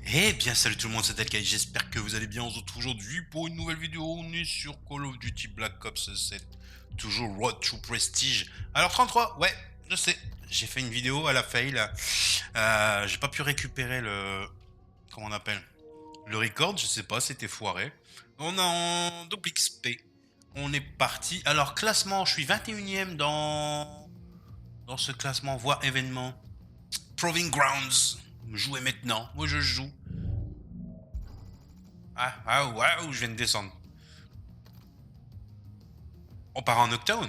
Eh bien salut tout le monde, c'est Delkai, j'espère que vous allez bien. On se retrouve aujourd'hui pour une nouvelle vidéo. On est sur Call of Duty Black Ops 7. Toujours Road to Prestige. Alors 33, ouais, je sais. J'ai fait une vidéo à la fail. J'ai pas pu récupérer le... Comment on appelle? Le record, je sais pas, c'était foiré. On est en double XP. On est parti. Alors classement, je suis 21ème dans ce classement, voire événement. Proving Grounds. Jouez maintenant. Moi je joue. Ouais, je viens de descendre. On part en Noctown.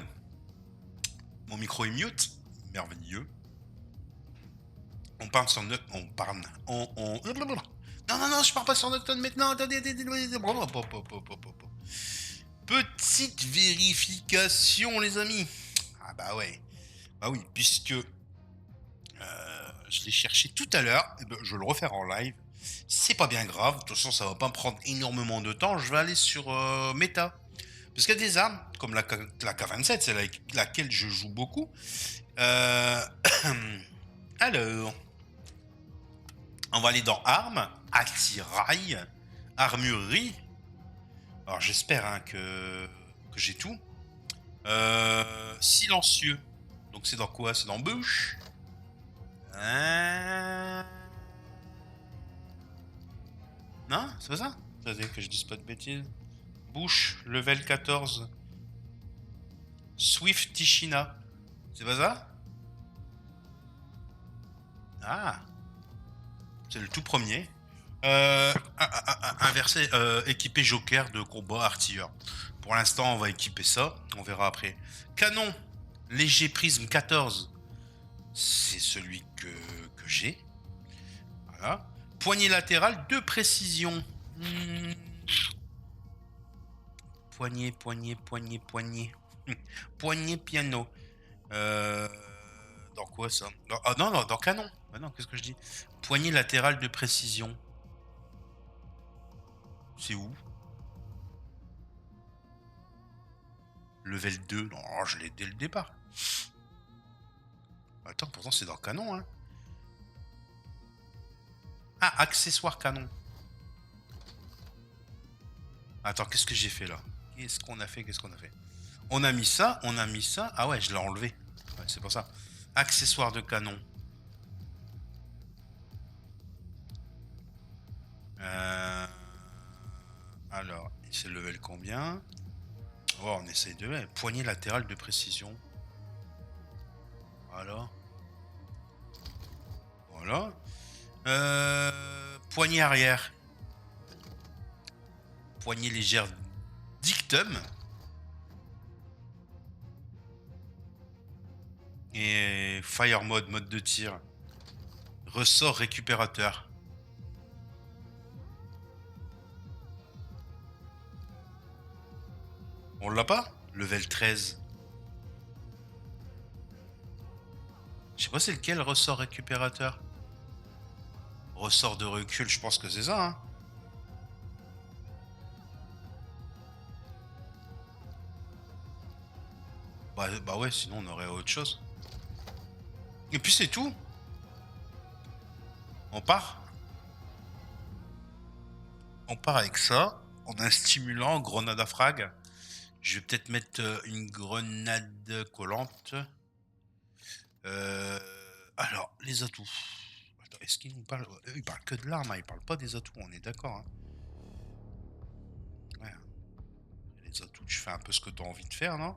Mon micro est mute. Merveilleux. On part sur Noctown. On part. Non, je pars pas sur Noctown maintenant. Attendez. Petite vérification, les amis. Ah bah ouais. Bah oui, puisque je l'ai cherché tout à l'heure. Eh ben, je vais le refaire en live. C'est pas bien grave. De toute façon, ça va pas me prendre énormément de temps. Je vais aller sur Meta. Parce qu'il y a des armes, comme la K27, c'est laquelle je joue beaucoup. Euh... Alors, on va aller dans armes, attirail, armurerie. Alors j'espère hein, que j'ai tout. Silencieux. Donc c'est dans quoi? C'est dans bouche. Non, c'est pas ça? Attendez que je dise pas de bêtises. Bouche, level 14. Swift Tichina. C'est pas ça? Ah, c'est le tout premier. Inversé, équipé Joker de combat artilleur. Pour l'instant, on va équiper ça. On verra après. Canon, léger prisme 14. C'est celui que j'ai. Voilà. Poignée latérale de précision. Hmm. Poignée. Poignée piano. Euh, dans quoi ça? Non, dans canon. Ah non, qu'est-ce que je dis? Poignée latérale de précision. C'est où? Level 2. Non, je l'ai dès le départ. Attends, pourtant c'est dans canon, hein. Ah, accessoire canon. Attends, qu'est-ce que j'ai fait là? Qu'est-ce qu'on a fait? On a mis ça. Ah ouais, je l'ai enlevé. Ouais, c'est pour ça. Accessoire de canon. Euh... Alors, c'est level combien? Oh, on essaye de... Poignée latérale de précision. Voilà. Poignée arrière. Poignée légère dictum. Et fire mode de tir. Ressort récupérateur. On l'a pas? Level 13. Je sais pas c'est lequel ressort récupérateur. Ressort de recul, je pense que c'est ça, hein. Bah ouais, sinon on aurait autre chose. Et puis c'est tout. On part. On part avec ça. On a un stimulant, grenade à frag. Je vais peut-être mettre une grenade collante. Alors, les atouts. Attends, est-ce qu'ils nous parlent? Ils parlent que de l'arme, hein, ils parlent pas des atouts, on est d'accord. Hein. Ouais. Les atouts, tu fais un peu ce que tu as envie de faire, non?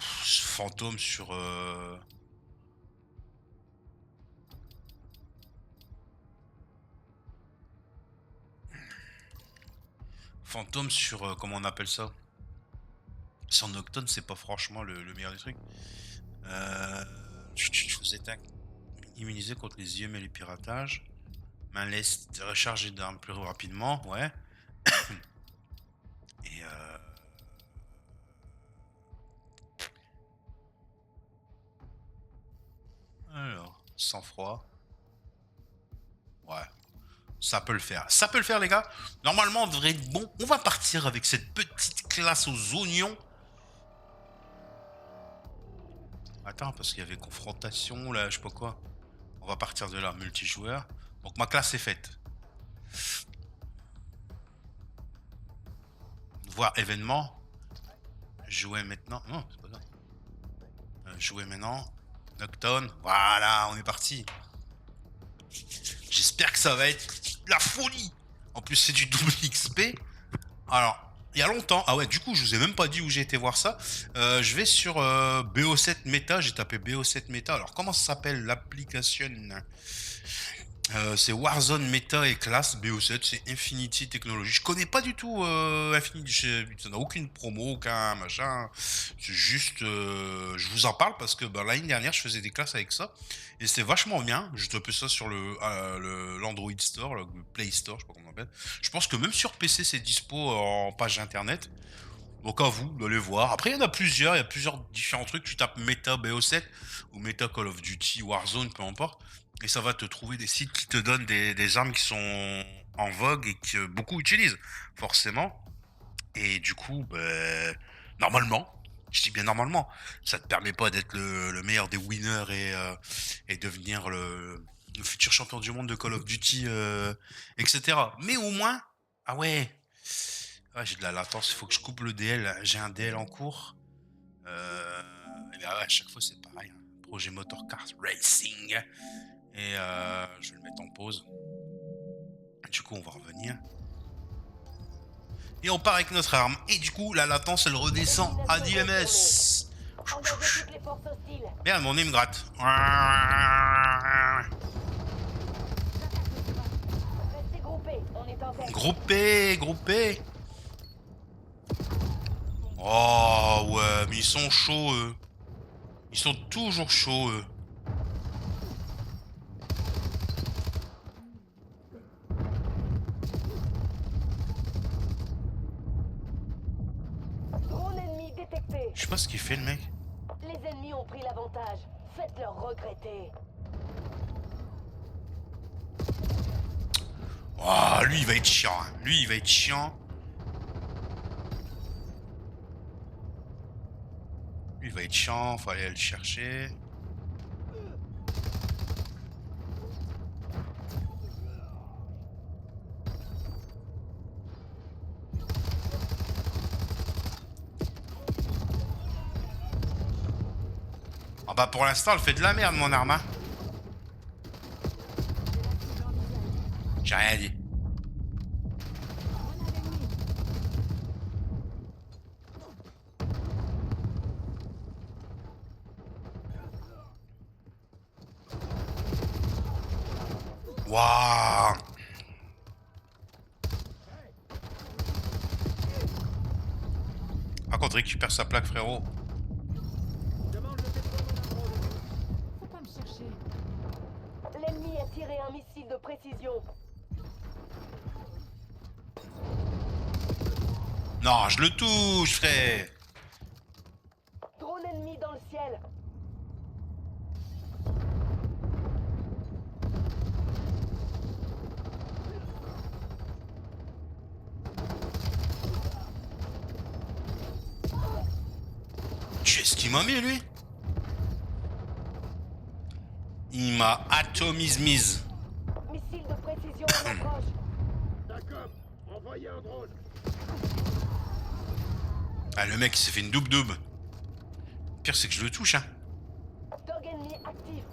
Fantôme sur... Fantôme sur... comment on appelle ça? Sur Nocturne, c'est pas franchement le meilleur des trucs. Vous êtes immunisé contre les IEM et les piratages. Main leste, recharger d'armes plus rapidement, ouais. Et alors, sang-froid. Ouais. Ça peut le faire. Ça peut le faire, les gars. Normalement, on devrait être bon. On va partir avec cette petite classe aux oignons. Attends, parce qu'il y avait confrontation, là, je sais pas quoi. On va partir de là, multijoueur. Donc ma classe est faite. Voir événement. Jouer maintenant. Non, c'est pas ça. Jouer maintenant. Knockdown. Voilà, on est parti. J'espère que ça va être la folie. En plus, c'est du double XP. Alors, il y a longtemps. Ah ouais, du coup, je vous ai même pas dit où j'ai été voir ça. Je vais sur BO7 Meta. J'ai tapé BO7 Meta. Alors, comment ça s'appelle l'application? C'est Warzone Meta et classe BO7, c'est Infinity Technology. Je connais pas du tout Infinity, ça n'a aucune promo, aucun machin. C'est juste, je vous en parle parce que bah, l'année dernière, je faisais des classes avec ça et c'était vachement bien. J'ai tapé ça sur l'Android Store, le Play Store, je sais pas comment on appelle. Je pense que même sur PC, c'est dispo en page internet. Donc à vous d'aller voir. Après, il y en a plusieurs, il y a plusieurs différents trucs. Tu tapes Meta BO7 ou Meta Call of Duty, Warzone, peu importe. Et ça va te trouver des sites qui te donnent des armes qui sont en vogue et que beaucoup utilisent, forcément. Et du coup, ben, normalement, je dis bien normalement, ça te permet pas d'être le meilleur des winners et devenir le futur champion du monde de Call of Duty, etc. Mais au moins, ah ouais, ouais, j'ai de la latence, il faut que je coupe le DL. J'ai un DL en cours. Et ben ouais, à chaque fois, c'est pareil, hein. Projet Motorcars Racing. Et je vais le mettre en pause. Du coup, on va revenir. Et on part avec notre arme. Et du coup, la latence, elle redescend à 10 ms. Merde, mon nez me gratte. Groupé, groupé. Oh ouais, mais ils sont chauds, eux. Ils sont toujours chauds, eux. Drone ennemi détecté. Je sais pas ce qu'il fait, le mec. Les ennemis ont pris l'avantage. Faites-leur regretter. Oh, lui, il va être chiant. Hein. Lui, il va être chiant. Lui, il va être chiant. Faut aller le chercher. Ah bah pour l'instant, elle fait de la merde, mon arme. Hein. J'ai rien dit. Waouh. Par contre, récupère sa plaque, frérot. Faut pas me chercher. L'ennemi a tiré un missile de précision. Non, je le touche, frère. Drone ennemi dans le ciel. Tu sais ce qu'il m'a mis, lui? Il m'a atomisé. Missile de précision en approche. D'accord, envoyez un drone. Ah, le mec, il s'est fait une double-double. Le pire, c'est que je le touche, hein. Dog ennemi actif.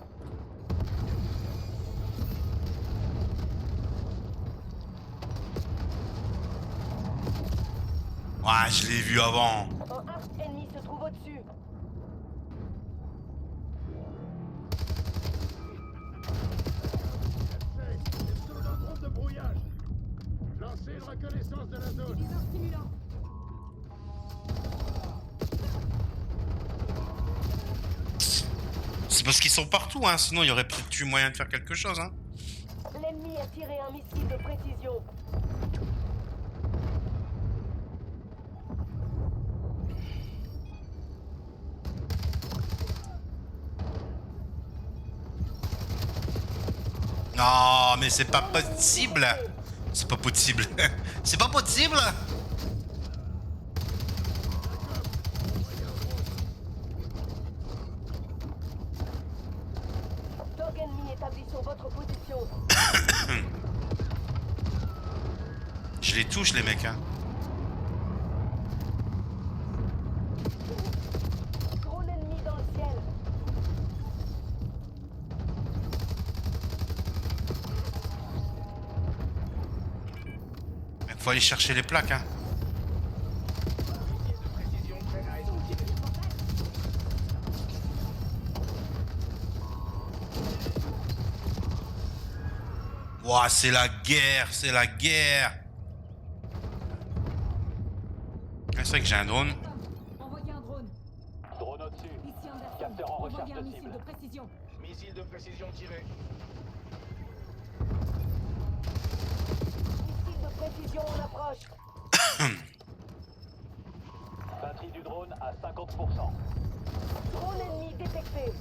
Ouais, je l'ai vu avant. Un arc ennemi se trouve au-dessus. C'est sous un drone de brouillage. Lancez une reconnaissance de la zone. C'est parce qu'ils sont partout, hein. Sinon, il y aurait peut-être eu moyen de faire quelque chose, hein. L'ennemi a tiré un missile de précision. Non, mais c'est pas possible. C'est pas possible. C'est pas possible. sur votre position. Je les touche, les mecs, hein. Drone ennemi dans le ciel. Faut aller chercher les plaques, hein. Ouah, c'est la guerre, c'est la guerre. Ah, c'est vrai que j'ai un drone. Envoyez un drone. Drone au-dessus. Ici Anderson. Capteur en recherche Envoyez un de missile cible. de précision. Missile de précision tiré. Missile de précision en approche. Batterie du drone à 50%. Drone ennemi détecté.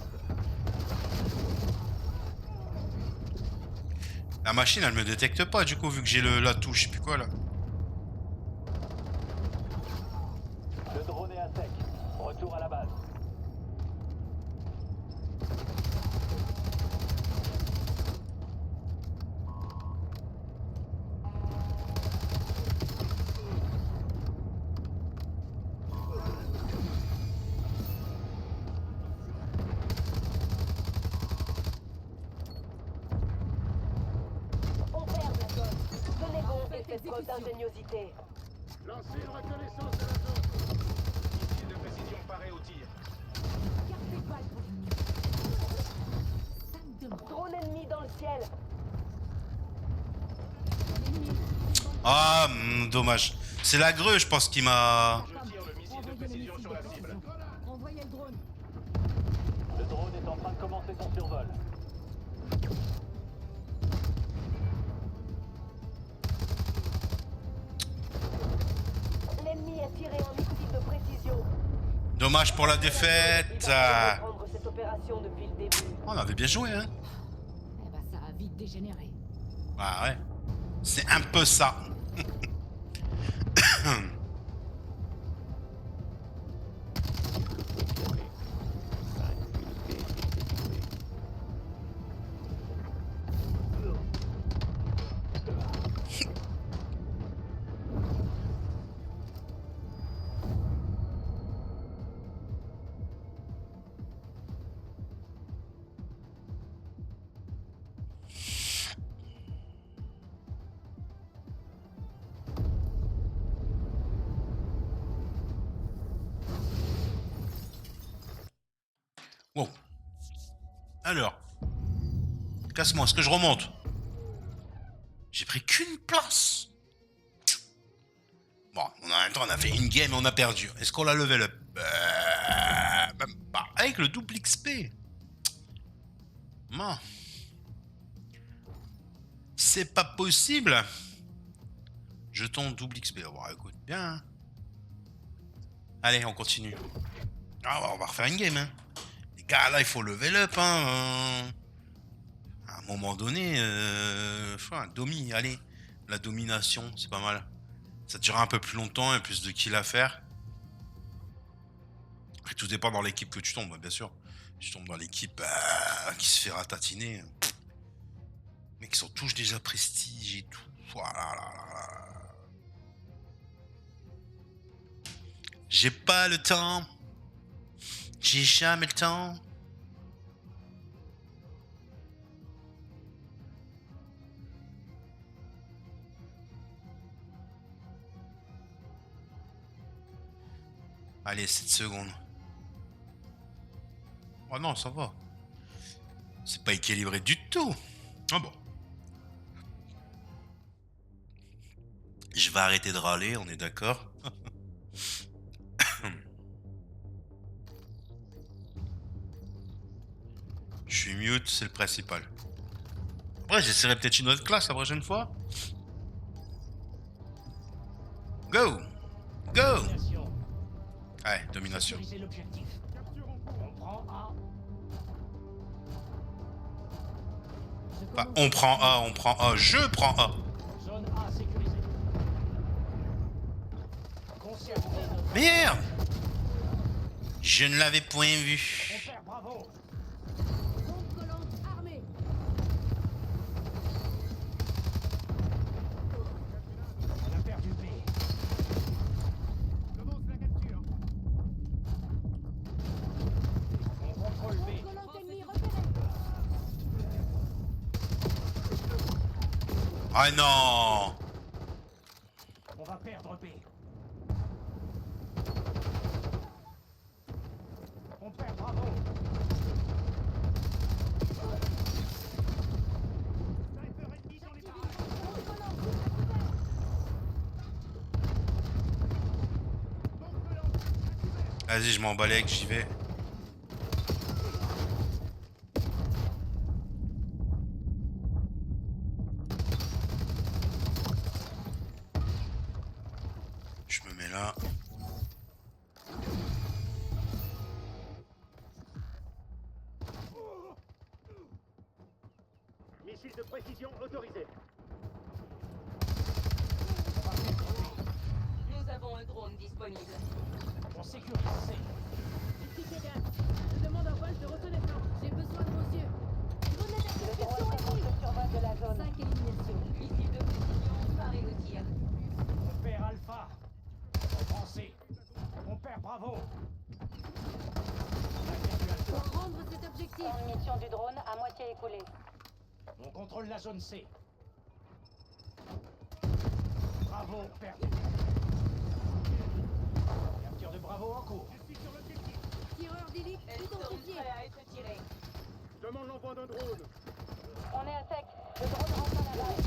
La machine, elle me détecte pas, du coup, vu que j'ai la touche, je sais plus quoi, là. Le drone est à sec. Retour à la base. On perd la zone. Tenez bon et faites preuve d'ingéniosité. Lancez une reconnaissance à la zone. Missile de précision paré au tir. Carte des balles pour l'ennemi. Ça me demande. Drone ennemi dans le ciel. L'ennemi. Ah, dommage. C'est la greu, je pense, qui m'a... Je tire le missile de Envoyez le précision missile sur de la cible. précision. Envoyez le drone. Le drone est en train de commencer son survol. L'ennemi a tiré un missile de précision. Dommage pour la Il défaite. va reprendre cette opération depuis le début. On avait bien joué, hein. Eh ben, ça a vite dégénéré. Ah ouais. C'est un peu ça. Wow. Alors. Casse-moi, est-ce que je remonte? J'ai pris qu'une place. Bon, en même temps, on a fait une game et on a perdu. Est-ce qu'on l'a level up? Même pas. Avec le double XP. Non. C'est pas possible. Jeton double XP. Bon, écoute, bien. Hein. Allez, on continue. Ah, on va refaire une game, hein. Les gars, là, il faut level up, hein. À un moment donné, un domi, allez. La domination, c'est pas mal. Ça durera un peu plus longtemps et plus de kills à faire. Après, tout dépend dans l'équipe que tu tombes, bien sûr. Si tu tombes dans l'équipe qui se fait ratatiner. Mais qui sont tous déjà prestige et tout. Voilà. J'ai pas le temps. J'ai jamais le temps. Allez, 7 secondes. Oh non, ça va. C'est pas équilibré du tout. Ah bon. Je vais arrêter de râler, on est d'accord. Je suis mute, c'est le principal. Après, j'essaierai peut-être une autre classe la prochaine fois. Go! Go! Ouais, domination. Sécuriser l'objectif. Capture en cours. On prend A. Pas on prend A, je prends A. Zone A sécurisée. Conservez notre... Merde! Je ne l'avais point vu. On perd, bravo. Zone collante armée. Ah non! On va perdre B. On perd Bravo. Sniper ennemi dans les parages. Vas-y, je m'en balèque, j'y vais. Je me mets là. Missile de précision autorisé. Nous avons un drone disponible. On sécurise C. Ici Kegan. Je demande un vol de reconnaissance. J'ai besoin de vos yeux. Grenade à Le drone dispersion commence ici. le survol de la zone. 5 éliminations. Missile de précision, paré le tir. On perd Alpha. On prend C. On perd Bravo. On a perdu Alpha. Pour rendre cet objectif. Temps de mission du drone à moitié écoulée. On contrôle la zone C. Bravo, perdu. Capture de Bravo en cours. Tireur d'élite identifié. à être tiré. Demande l'envoi d'un drone. On est à sec. Le drone rentre dans la base.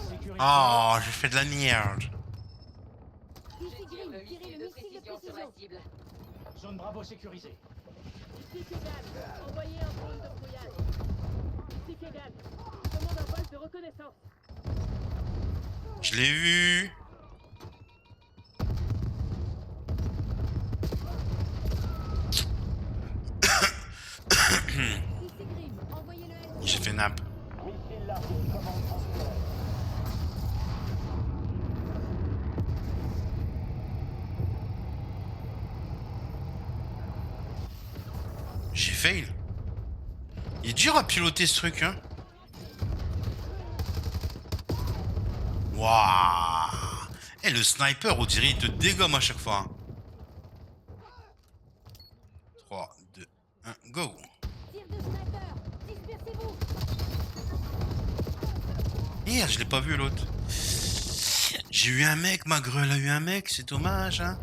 Sécurité. Oh, j'ai fait de la merde. Ici Grim. Tirez le missile de précision. cible. Zone Bravo sécurisée. Ici Kegan. Envoyez un drone de brouillage. Ici Kegan. Je demande un vol de reconnaissance. Je l'ai vu. Ici Grim. Envoyez le L. J'ai fait nappe. Missile largué, commande transférée. J'ai fail. Il est dur à piloter ce truc, hein. Waouh. Et le sniper, on dirait, il te dégomme à chaque fois. 3, 2, 1, go. Tir de sniper. Dispersez-vous. Merde, je l'ai pas vu l'autre. J'ai eu un mec, ma grêle a eu un mec, c'est dommage, hein.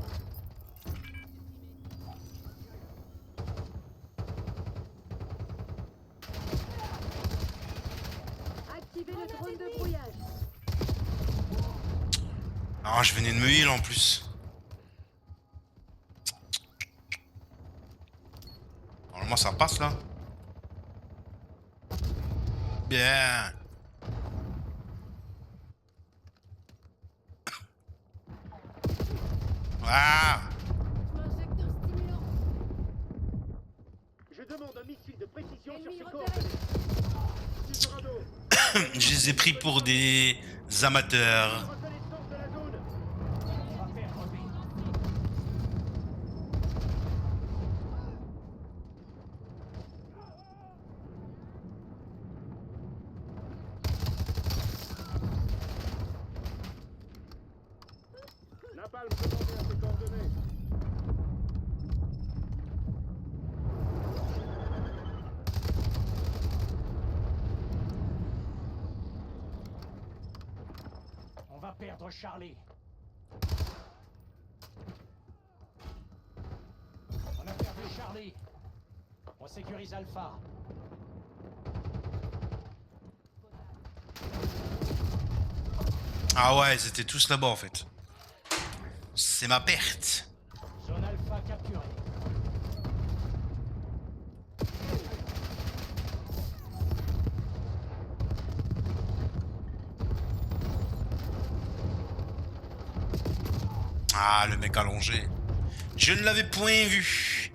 Activez le drone de brouillage. Ah, je venais de me heal en plus. Normalement, ça passe là. Bien. Ah. Injecteur stimulant. Je demande un missile de précision sur Ennemi ses repéré. coordonnées. Silverado, Je les ai pris pour des amateurs. reconnaissance de la zone. On va perdre B. Napalm demandé à ses coordonnées. On va perdre Charlie. On a perdu Charlie. On sécurise Alpha. Ah ouais, ils étaient tous là-bas en fait. C'est ma perte. Zone Alpha capturée. Ah, le mec allongé. Je ne l'avais point vu.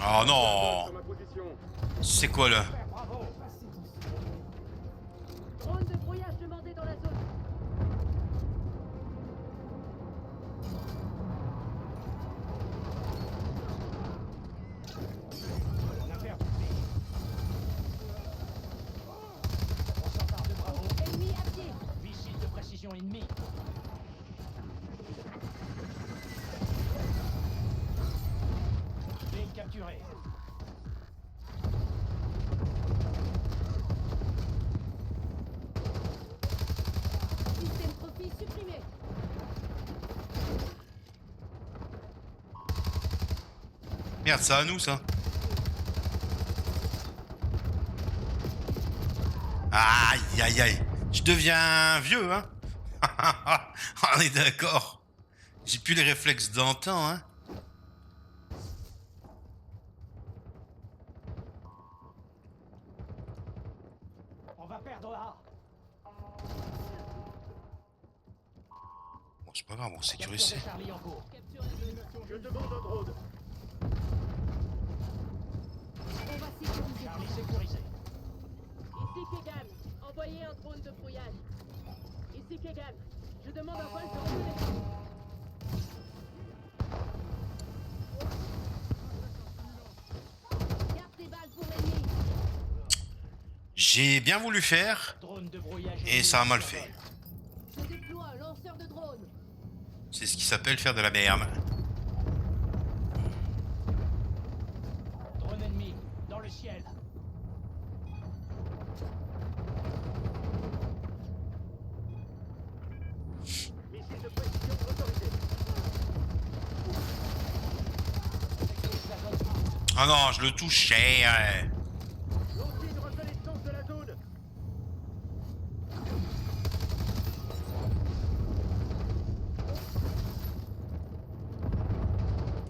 Oh non. Sur ma position. C'est quoi là? Bravo. Drone de brouillage demandé dans la zone. On a perdu B. On s'empare de Bravo. Ennemi à pied. Missile de précision ennemi. B capturé. Merde, ça à nous, ça. Aïe, aïe, aïe. Je deviens vieux, hein. On est d'accord. J'ai plus les réflexes d'antan, hein. On va perdre A. Bon, c'est pas grave, on Capture sécurise. de Charlie en cours. Capture la zone. Je demande un drone. On va sécuriser. Charlie sécurisé. Ici Kegan, envoyez un drone de brouillage. Ici Kegan, je demande un vol de reconnaissance. Garde tes balles pour l'ennemi. J'ai bien voulu faire, Drone de brouillage. et ça a mal fait. Je déploie un lanceur de drone. C'est ce qui s'appelle faire de la merde. Drone ennemi dans le ciel. Missile de précision autorisé. Sécurise la zone A. Ah non, je le touchais. Ouais. Lancez une reconnaissance de la zone.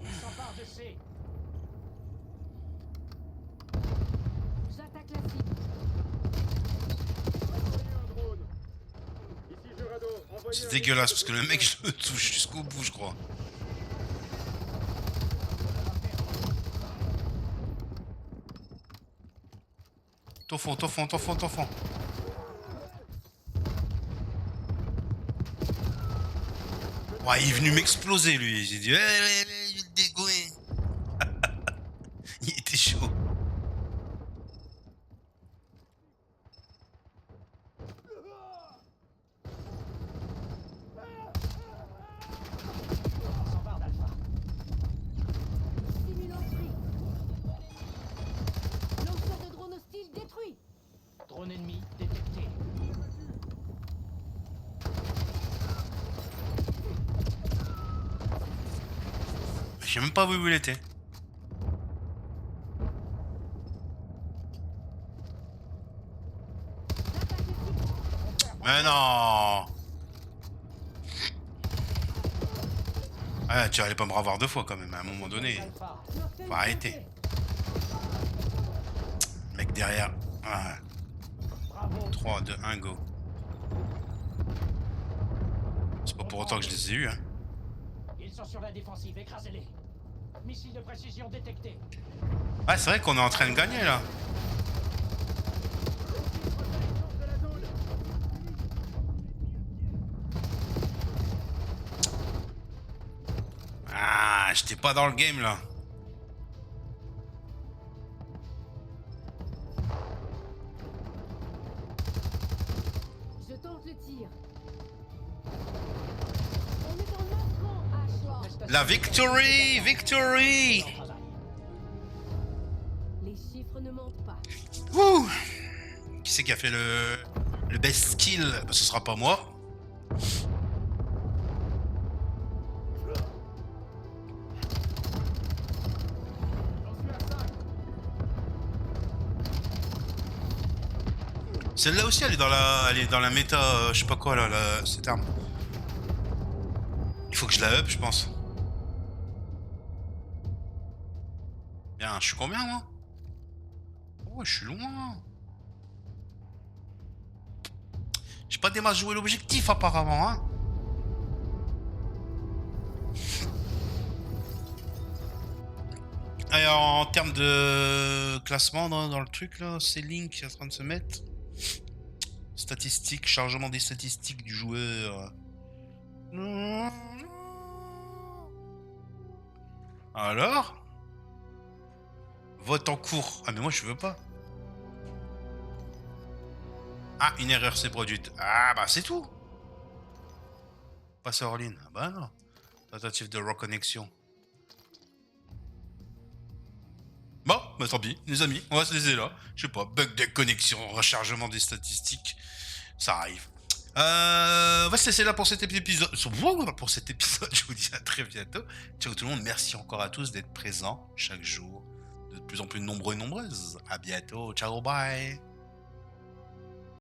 Il s'empare de C. J'attaque la cible. Envoyez un drone. Ici Jurado, envoyez C'est un dégueulasse parce missile que de le mec, précision. je le touche jusqu'au bout, je crois. T'en fond, t'en fond, t'en fond, t'en fond. Ouais, il est venu m'exploser lui. J'ai dit, je vais le dégouer. Il était chaud. Il s'empare d'Alpha. Simulant pris. Lanceur de drone hostile détruit. Drone ennemi détecté. Je sais même pas où il était. J'attaque les cibles. Mais non. Ah, tu allais pas me revoir deux fois quand même, à un moment donné. Alpha. Je fais Faut une arrêter. montée. Mec derrière. Ah, Bravo. 3, 2, 1, go. C'est pas pour autant que je les ai eus, hein. Ils sont sur la défensive, écrasez-les. Missile de précision détecté. Ouais, c'est vrai qu'on est en train de gagner là. Reconnaissance de la zone. Ah, j'étais pas dans le game là. Je tente le tir. On est en affront, Ashworth. La victory, victory. Les chiffres ne mentent pas. Ouh. Qui c'est qui a fait le best skill? Bah, ce sera pas moi. Celle-là aussi, elle est dans la méta, je sais pas quoi là, cette arme. Il faut que je la up, je pense. Bien, je suis combien moi? Oh, je suis loin. J'ai pas des masses joué l'objectif apparemment, hein. Et en termes de classement dans le truc là, c'est Link qui est en train de se mettre. Statistiques, chargement des statistiques du joueur. Alors? Vote en cours. Ah mais moi je veux pas. Ah, une erreur s'est produite. Ah bah c'est tout. Passe hors ligne. Ah bah non. Tentative de reconnexion. Bon, bah tant pis, les amis, on va se laisser là. Je sais pas, bug de connexion, rechargement des statistiques. Ça arrive. On va se laisser là pour cet épisode. Pour cet épisode, je vous dis à très bientôt. Ciao tout le monde, merci encore à tous d'être présents chaque jour, de plus en plus nombreux et nombreuses. À bientôt, ciao, bye.